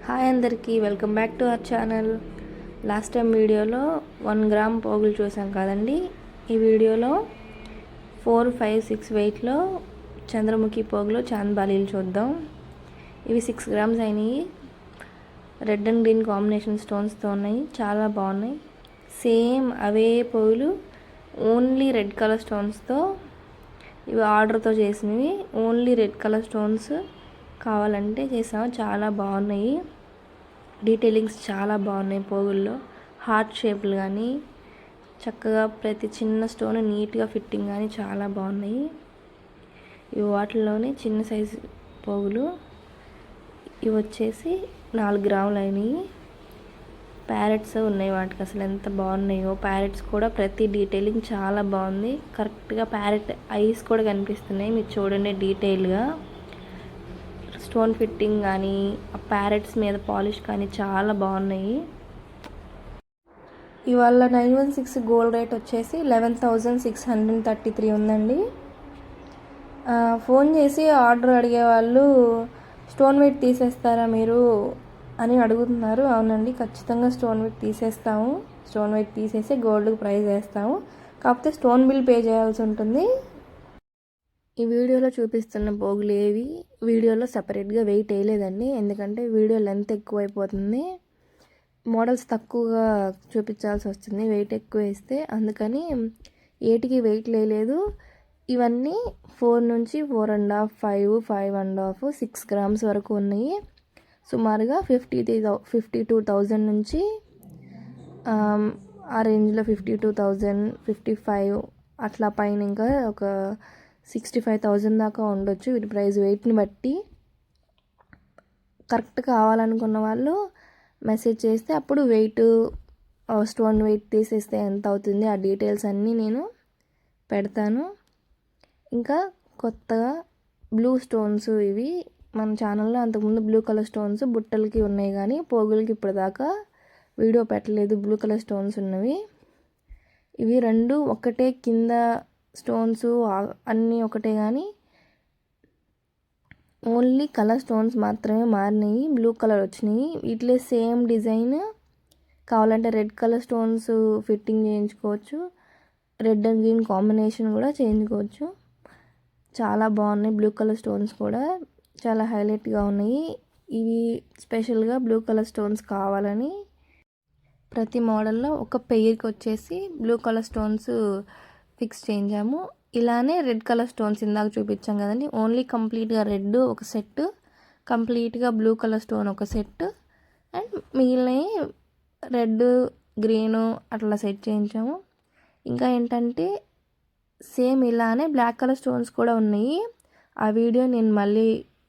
Hi అందరికీ welcome back to our channel. Last time వీడియోలో 1 gram పోగులు చూసాం కదండి. ఈ వీడియోలో 4, 5, 6 వెయిట్లో చంద్రముఖి పోగులు చాంద్బాలీలు చూద్దాం. ఇవి 6 గ్రామ్స్ అయినాయి. రెడ్ అండ్ గ్రీన్ కాంబినేషన్ స్టోన్స్తో ఉన్నాయి, చాలా బాగున్నాయి. సేమ్ అవే పోగులు ఓన్లీ రెడ్ కలర్ స్టోన్స్తో, ఇవి ఆర్డర్తో చేసినవి. ఓన్లీ రెడ్ కలర్ స్టోన్స్ కావాలంటే చేసాము, చాలా బాగున్నాయి. డీటెయిలింగ్స్ చాలా బాగున్నాయి. పోగుల్లో హార్ట్ షేప్లు కానీ చక్కగా ప్రతి చిన్న స్టోన్ నీట్గా ఫిట్టింగ్ కానీ చాలా బాగున్నాయి. ఇవి వాటిల్లోనే చిన్న సైజు పోగులు. ఇవి వచ్చేసి 4 గ్రాములు అయినాయి. ప్యారెట్స్ ఉన్నాయి వాటికి, అసలు ఎంత బాగున్నాయో. ప్యారెట్స్ కూడా ప్రతి డీటెయిలింగ్ చాలా బాగుంది. కరెక్ట్గా ప్యారెట్ ఐస్ కూడా కనిపిస్తున్నాయి, మీరు చూడండి డీటెయిల్గా. స్టోన్ ఫిట్టింగ్ కానీ ఆ ప్యారెట్స్ మీద పాలిష్ కానీ చాలా బాగున్నాయి. ఇవాళ 916 గోల్డ్ రేట్ వచ్చేసి 11,633 ఉందండి. ఫోన్ చేసి ఆర్డర్ అడిగే వాళ్ళు స్టోన్ వెయిట్ తీసేస్తారా మీరు అని అడుగుతున్నారు. అవునండి, ఖచ్చితంగా స్టోన్ వెయిట్ తీసేస్తాము. స్టోన్ వెయిట్ తీసేసి గోల్డ్కి ప్రైస్ వేస్తాము. కాకపోతే స్టోన్ బిల్ పే చేయాల్సి ఉంటుంది. ఈ వీడియోలో చూపిస్తున్న పోగులు ఏవి వీడియోలో సపరేట్గా వెయిట్ వేయలేదండి, ఎందుకంటే వీడియో లెంత్ ఎక్కువైపోతుంది. మోడల్స్ తక్కువగా చూపించాల్సి వస్తుంది వెయిట్ ఎక్కువ వేస్తే, అందుకని ఏటికి వెయిట్ వేయలేదు. ఇవన్నీ 4 నుంచి 4.5, 5, 5.5, 6 గ్రామ్స్ వరకు ఉన్నాయి. సుమారుగా 52,000 నుంచి ఆ రేంజ్లో 52,000, 55 అట్లా పైన ఇంకా ఒక 65,000 దాకా ఉండొచ్చు వీటి ప్రైస్ వెయిట్ని బట్టి. కరెక్ట్ కావాలనుకున్న వాళ్ళు మెసేజ్ చేస్తే అప్పుడు వెయిట్, స్టోన్ వెయిట్ తీసేస్తే ఎంత అవుతుంది ఆ డీటెయిల్స్ అన్నీ నేను పెడతాను. ఇంకా కొత్తగా బ్లూ స్టోన్స్, ఇవి మన ఛానల్లో అంతకుముందు బ్లూ కలర్ స్టోన్స్ బుట్టలకి ఉన్నాయి, కానీ పోగులకి ఇప్పటిదాకా వీడియో పెట్టలేదు. బ్లూ కలర్ స్టోన్స్ ఉన్నవి ఇవి రెండు ఒకటే, కింద స్టోన్స్ అన్నీ ఒకటే, కానీ ఓన్లీ కలర్ స్టోన్స్ మాత్రమే మారినాయి, బ్లూ కలర్ వచ్చినాయి. వీటిలో సేమ్ డిజైన్ కావాలంటే రెడ్ కలర్ స్టోన్స్ ఫిట్టింగ్ చేయించుకోవచ్చు, రెడ్ అండ్ గ్రీన్ కాంబినేషన్ కూడా చేయించుకోవచ్చు. చాలా బాగున్నాయి. బ్లూ కలర్ స్టోన్స్ కూడా చాలా హైలైట్గా ఉన్నాయి. ఇవి స్పెషల్గా బ్లూ కలర్ స్టోన్స్ కావాలని ప్రతి మోడల్లో ఒక పెయిర్కి వచ్చేసి బ్లూ కలర్ స్టోన్స్ ఫిక్స్ చేయించాము. ఇలానే రెడ్ కలర్ స్టోన్స్ ఇందాక చూపించాం కదండి, ఓన్లీ కంప్లీట్గా రెడ్ ఒక సెట్, కంప్లీట్గా బ్లూ కలర్ స్టోన్ ఒక సెట్, అండ్ మిగిలినవి రెడ్, గ్రీను అట్లా సెట్ చేయించాము. ఇంకా ఏంటంటే సేమ్ ఇలానే బ్లాక్ కలర్ స్టోన్స్ కూడా ఉన్నాయి. ఆ వీడియో నేను మళ్ళీ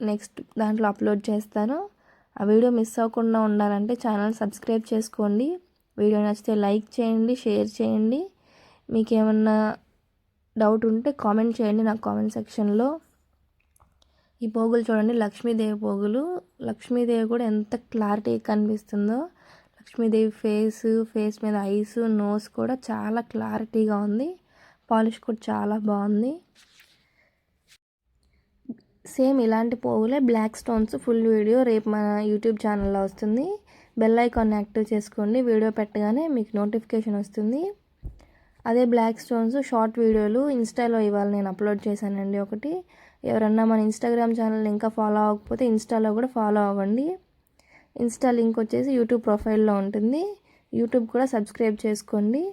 నెక్స్ట్ దాంట్లో అప్లోడ్ చేస్తాను. ఆ వీడియో మిస్ అవ్వకుండా ఉండాలంటే ఛానల్ సబ్స్క్రైబ్ చేసుకోండి. వీడియో నచ్చితే లైక్ చేయండి, షేర్ చేయండి. మీకు ఏమన్నా డౌట్ ఉంటే కామెంట్ చేయండి నాకు కామెంట్ సెక్షన్లో. ఈ పోగులు చూడండి, లక్ష్మీదేవి పోగులు. లక్ష్మీదేవి కూడా ఎంత క్లారిటీ కనిపిస్తుందో. లక్ష్మీదేవి ఫేస్ మీద ఐస్, నోస్ కూడా చాలా క్లారిటీగా ఉంది. పాలిష్ కూడా చాలా బాగుంది. సేమ్ ఇలాంటి పోగులే బ్లాక్ స్టోన్స్ ఫుల్ వీడియో రేపు మన యూట్యూబ్ ఛానల్లో వస్తుంది. బెల్ ఐకాన్ యాక్టివ్ చేసుకోండి, వీడియో పెట్టగానే మీకు నోటిఫికేషన్ వస్తుంది. అదే బ్లాక్ స్టోన్స్ షార్ట్ వీడియోలు ఇన్స్టాలో ఇవాళ నేను అప్లోడ్ చేశానండి ఒకటి. ఎవరన్నా మన ఇన్స్టాగ్రామ్ ఛానల్ ఇంకా ఫాలో అవ్వకపోతే ఇన్స్టాలో కూడా ఫాలో అవ్వండి. ఇన్స్టా లింక్ వచ్చేసి యూట్యూబ్ ప్రొఫైల్లో ఉంటుంది. యూట్యూబ్ కూడా సబ్స్క్రైబ్ చేసుకోండి.